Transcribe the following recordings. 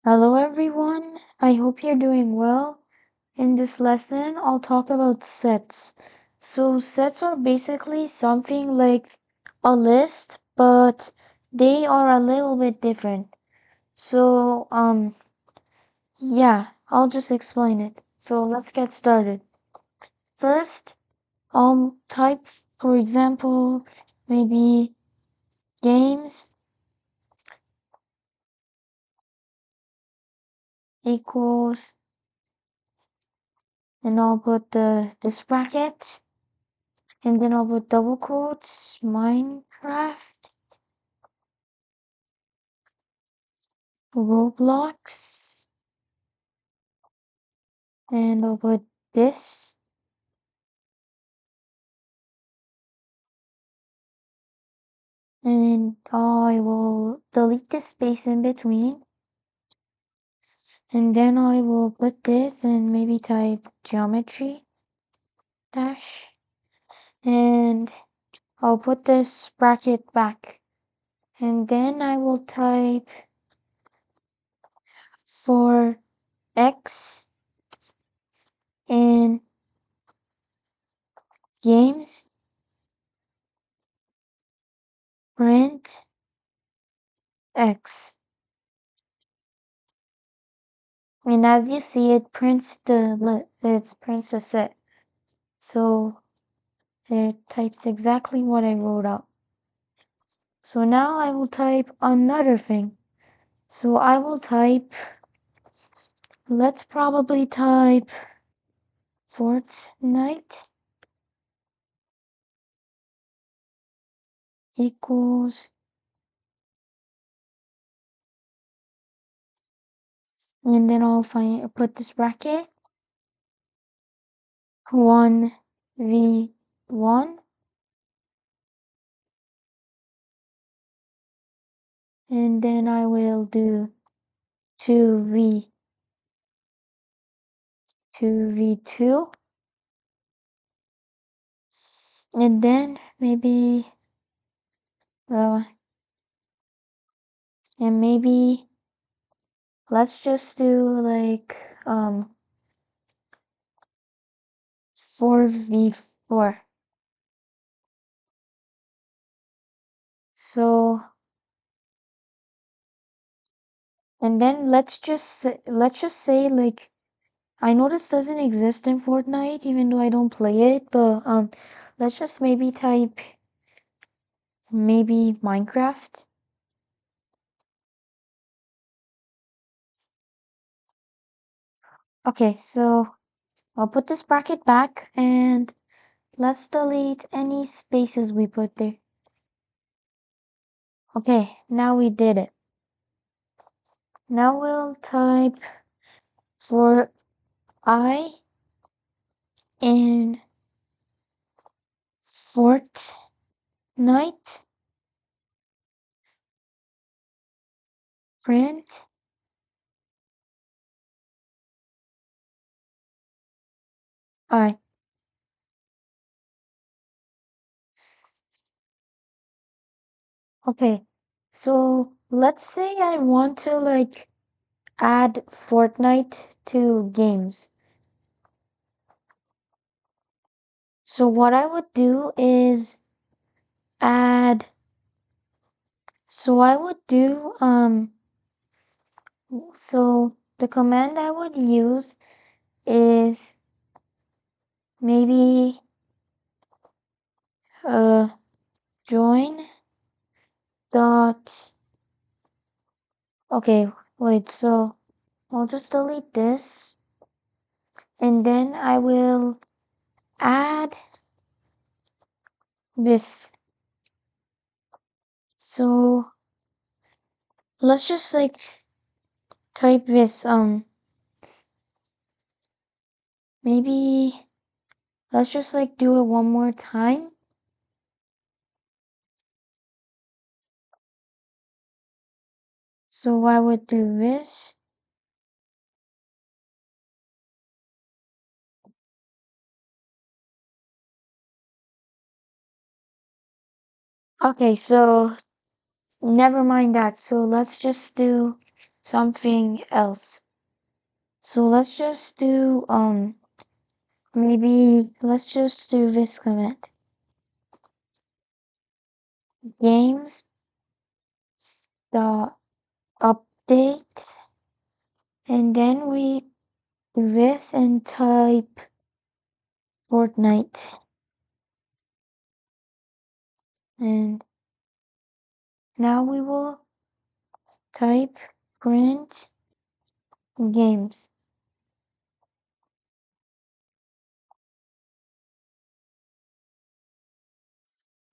Hello everyone, I hope you're doing well. In this lesson, I'll talk about sets. So sets are basically something like a list, but they are a little bit different. Yeah, I'll just explain it. So let's get started. First, type, for example, maybe games equals, and I'll put this bracket. And then I'll put double quotes, Minecraft, Roblox, and I'll put this, and I will delete the space in between, and then I will put this and maybe type geometry dash, and I'll put this bracket back, and then I will type for X in games print X. And as you see, it prints the set. So it types exactly what I wrote out. So now I will type another thing. So I will type, let's probably type Fortnite equals, and then I'll put this bracket 1v1, and then I will do 2v2, and then maybe, uh, and maybe let's just do like 4v4. So, and then let's just say like, I know this doesn't exist in Fortnite even though I don't play it, but let's just maybe type maybe Minecraft. Okay, so I'll put this bracket back and let's delete any spaces we put there. Okay, now we did it. Now we'll type for I in Fortnite print I. Okay, so let's say I want to like add Fortnite to games. So what I would do is add, so I would do, so the command I would use is maybe, join dot, okay, wait, so I'll just delete this and then I will add this. So let's just like type this, maybe let's just like do it one more time. So I would do this. Okay, so never mind that. So let's just do something else. So let's just do maybe let's just do this command. Games dot update, and then we do this and type Fortnite, and now we will type print games.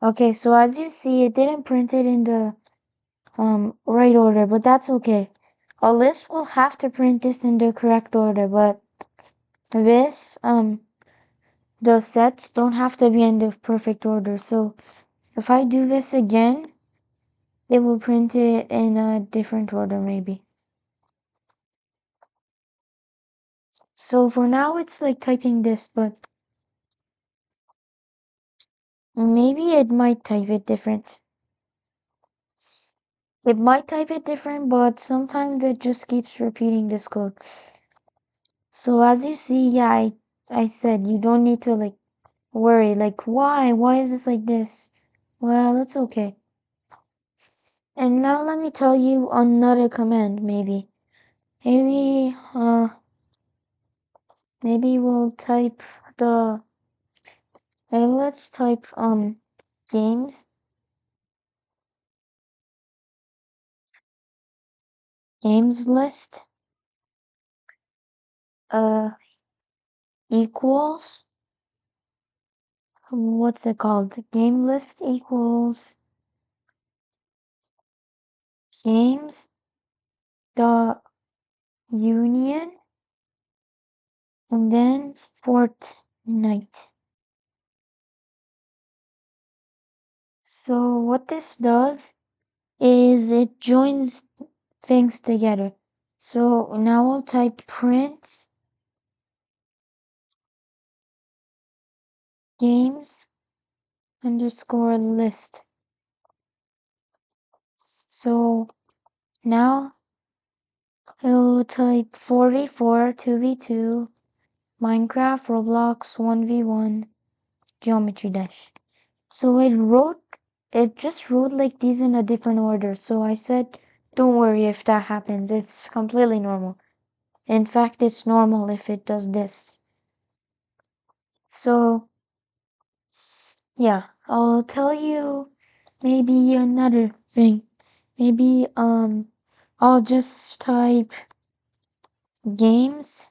Okay, so as you see, it didn't print it in the right order, but that's okay. A list will have to print this in the correct order, but this the sets don't have to be in the perfect order. So if I do this again, it will print it in a different order maybe. So for now it's like typing this, but maybe it might type it different. It might type it different, but sometimes it just keeps repeating this code. So as you see, yeah, I said you don't need to like worry, like why is this like this? Well, it's okay. And now let me tell you another command maybe. Maybe maybe we'll type the let's type games games list uh equals, what's it called? Game list equals games dot union, and then Fortnite. So what this does is it joins things together. So now I'll type print games underscore list. So now I'll type 4v4, 2v2, Minecraft, Roblox, 1v1, Geometry Dash. So it just wrote like these in a different order. So I said, don't worry if that happens. It's completely normal. In fact, it's normal if it does this. So yeah, I'll tell you maybe another thing. Maybe I'll just type games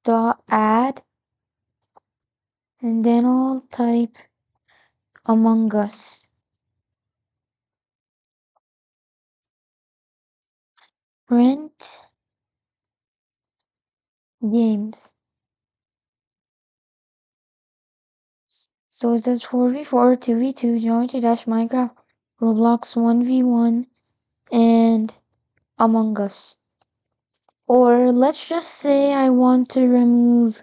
dot add, and then I'll type Among Us. Print games. So it says 4v4, 2v2, Geometry Dash, Minecraft, Roblox 1v1, and Among Us. Or let's just say I want to remove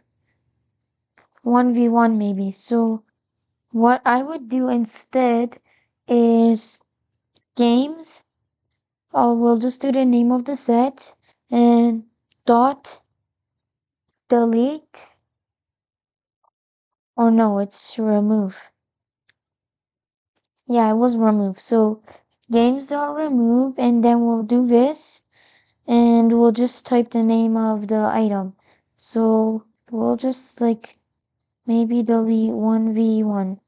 1v1 maybe. So what I would do instead is games. We'll just do the name of the set and dot delete, or no, it's remove. Yeah, it was remove. So games dot remove, and then we'll do this, and we'll just type the name of the item. So we'll just like maybe delete 1v1.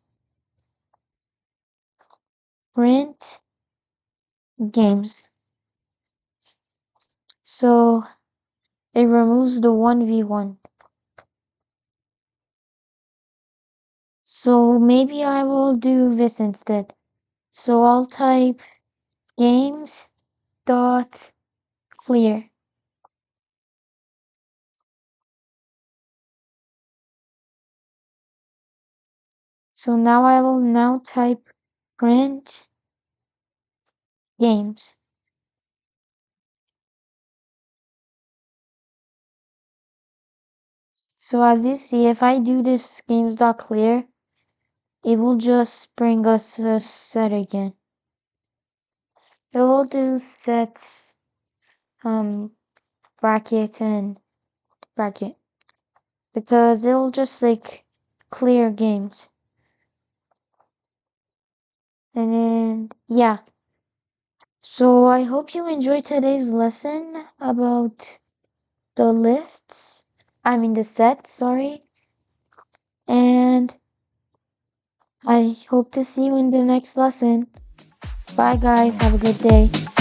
Print games. So it removes the 1v1. So maybe I will do this instead. So I'll type games dot clear. So now I will now type print games. So as you see, if I do this games dot clear, it will just bring us a set again. It will do set bracket and bracket, because they'll just like clear games. And then yeah, so I hope you enjoyed today's lesson about the lists, I mean the set, sorry, and I hope to see you in the next lesson. Bye guys, have a good day.